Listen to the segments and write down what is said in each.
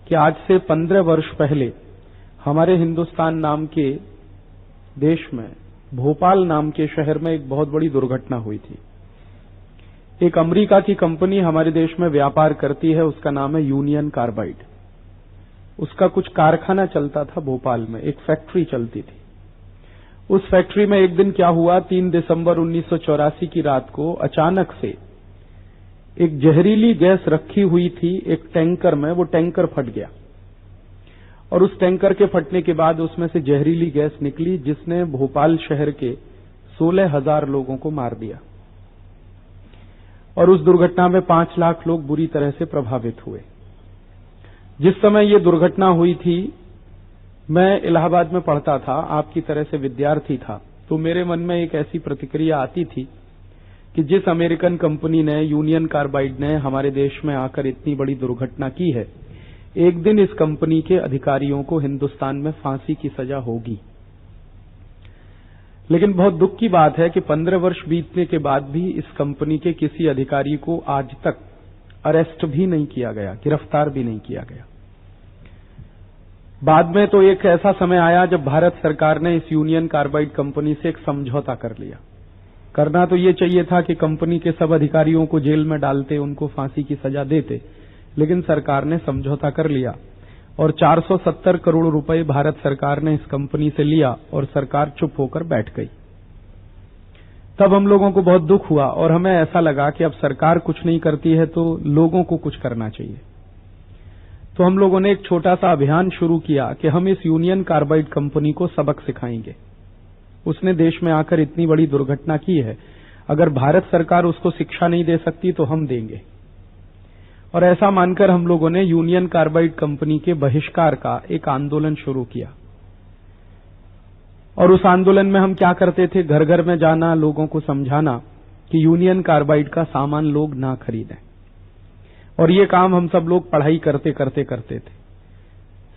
कि आज से 15 वर्ष पहले हमारे हिंदुस्तान नाम के देश में भोपाल नाम के शहर में एक बहुत बड़ी दुर्घटना हुई थी। एक अमेरिका की कंपनी हमारे देश में व्यापार करती है, उसका नाम है यूनियन कार्बाइड। उसका कुछ कारखाना चलता था भोपाल में, एक फैक्ट्री चलती थी। उस फैक्ट्री में एक दिन क्या हुआ, 3 दिसंबर 1984 की रात को अचानक से एक जहरीली गैस रखी हुई थी एक टैंकर में, वो टैंकर फट गया और उस टैंकर के फटने के बाद उसमें से जहरीली गैस निकली जिसने भोपाल शहर के 16,000 लोगों को मार दिया और उस दुर्घटना में 5 लाख लोग बुरी तरह से प्रभावित हुए। जिस समय ये दुर्घटना हुई थी, मैं इलाहाबाद में पढ़ता था, आपकी तरह से विद्यार्थी था, तो मेरे मन में एक ऐसी प्रतिक्रिया आती थी कि जिस अमेरिकन कंपनी ने, यूनियन कार्बाइड ने हमारे देश में आकर इतनी बड़ी दुर्घटना की है, एक दिन इस कंपनी के अधिकारियों को हिंदुस्तान में फांसी की सजा होगी। लेकिन बहुत दुख की बात है कि 15 वर्ष बीतने के बाद भी इस कंपनी के किसी अधिकारी को आज तक अरेस्ट भी नहीं किया गया, गिरफ्तार भी नहीं किया गया। बाद में तो एक ऐसा समय आया जब भारत सरकार ने इस यूनियन कार्बाइड कंपनी से एक समझौता कर लिया। करना तो ये चाहिए था कि कंपनी के सब अधिकारियों को जेल में डालते, उनको फांसी की सजा देते, लेकिन सरकार ने समझौता कर लिया और 470 करोड़ रुपए भारत सरकार ने इस कंपनी से लिया और सरकार चुप होकर बैठ गई। तब हम लोगों को बहुत दुख हुआ और हमें ऐसा लगा कि अब सरकार कुछ नहीं करती है तो लोगों को कुछ करना चाहिए। तो हम लोगों ने एक छोटा सा अभियान शुरू किया कि हम इस यूनियन कार्बाइड कंपनी को सबक सिखाएंगे। उसने देश में आकर इतनी बड़ी दुर्घटना की है, अगर भारत सरकार उसको शिक्षा नहीं दे सकती तो हम देंगे। और ऐसा मानकर हम लोगों ने यूनियन कार्बाइड कंपनी के बहिष्कार का एक आंदोलन शुरू किया। और उस आंदोलन में हम क्या करते थे, घर घर में जाना, लोगों को समझाना कि यूनियन कार्बाइड का सामान लोग ना खरीदें। और ये काम हम सब लोग पढ़ाई करते थे।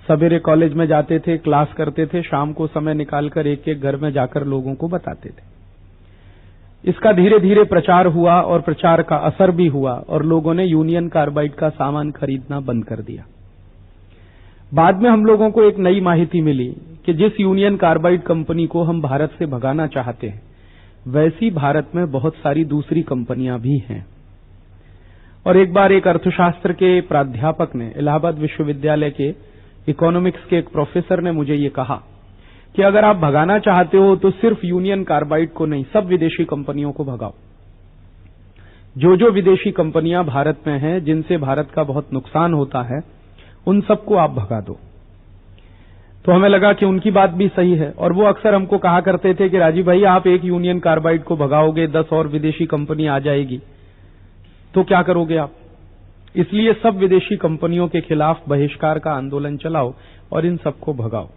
सवेरे कॉलेज में जाते थे, क्लास करते थे, शाम को समय निकालकर एक एक घर में जाकर लोगों को बताते थे। इसका धीरे धीरे प्रचार हुआ और प्रचार का असर भी हुआ और लोगों ने यूनियन कार्बाइड का सामान खरीदना बंद कर दिया। बाद में हम लोगों को एक नई माहिती मिली कि जिस यूनियन कार्बाइड कंपनी को हम भारत से भगाना चाहते हैं, वैसी भारत में बहुत सारी दूसरी कंपनियां भी हैं। और एक बार एक अर्थशास्त्र के प्राध्यापक ने, इलाहाबाद विश्वविद्यालय के इकोनॉमिक्स के एक प्रोफेसर ने मुझे ये कहा कि अगर आप भगाना चाहते हो तो सिर्फ यूनियन कार्बाइड को नहीं, सब विदेशी कंपनियों को भगाओ। जो विदेशी कंपनियां भारत में हैं, जिनसे भारत का बहुत नुकसान होता है, उन सबको आप भगा दो। तो हमें लगा कि उनकी बात भी सही है। और वो अक्सर हमको कहा करते थे कि राजीव भाई, आप एक यूनियन कार्बाइड को भगाओगे, 10 और विदेशी कंपनी आ जाएगी, तो क्या करोगे आप? इसलिए सब विदेशी कंपनियों के खिलाफ बहिष्कार का आंदोलन चलाओ और इन सबको भगाओ।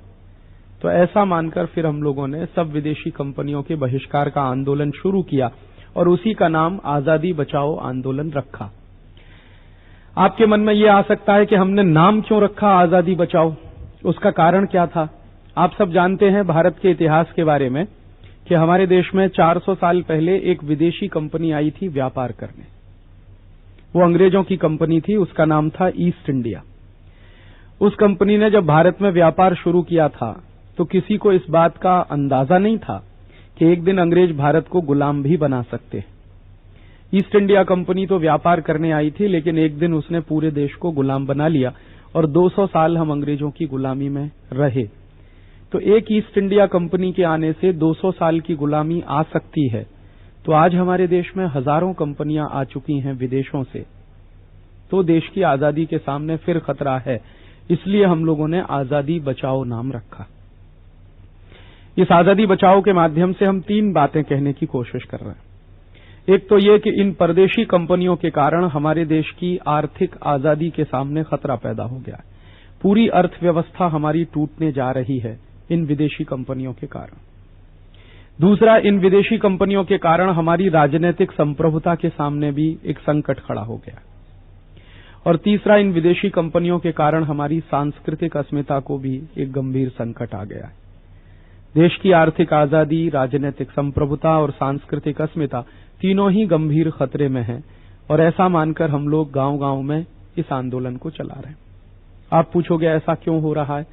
तो ऐसा मानकर फिर हम लोगों ने सब विदेशी कंपनियों के बहिष्कार का आंदोलन शुरू किया और उसी का नाम आजादी बचाओ आंदोलन रखा। आपके मन में यह आ सकता है कि हमने नाम क्यों रखा आजादी बचाओ, उसका कारण क्या था? आप सब जानते हैं भारत के इतिहास के बारे में कि हमारे देश में 400 साल पहले एक विदेशी कंपनी आई थी व्यापार करने। वो अंग्रेजों की कंपनी थी, उसका नाम था ईस्ट इंडिया। उस कंपनी ने जब भारत में व्यापार शुरू किया था तो किसी को इस बात का अंदाजा नहीं था कि एक दिन अंग्रेज भारत को गुलाम भी बना सकते हैं। ईस्ट इंडिया कंपनी तो व्यापार करने आई थी, लेकिन एक दिन उसने पूरे देश को गुलाम बना लिया और 200 साल हम अंग्रेजों की गुलामी में रहे। तो एक ईस्ट इंडिया कंपनी के आने से 200 साल की गुलामी आ सकती है, तो आज हमारे देश में हजारों कंपनियां आ चुकी हैं विदेशों से, तो देश की आजादी के सामने फिर खतरा है। इसलिए हम लोगों ने आजादी बचाओ नाम रखा। इस आजादी बचाओ के माध्यम से हम 3 बातें कहने की कोशिश कर रहे हैं। एक तो ये कि इन परदेशी कंपनियों के कारण हमारे देश की आर्थिक आजादी के सामने खतरा पैदा हो गया है। पूरी अर्थव्यवस्था हमारी टूटने जा रही है इन विदेशी कंपनियों के कारण। दूसरा, इन विदेशी कंपनियों के कारण हमारी राजनीतिक संप्रभुता के सामने भी एक संकट खड़ा हो गया। और तीसरा, इन विदेशी कंपनियों के कारण हमारी सांस्कृतिक अस्मिता को भी एक गंभीर संकट आ गया है। देश की आर्थिक आजादी, राजनीतिक संप्रभुता और सांस्कृतिक अस्मिता तीनों ही गंभीर खतरे में हैं और ऐसा मानकर हम लोग गांव-गांव में इस आंदोलन को चला रहे हैं। आप पूछोगे ऐसा क्यों हो रहा है?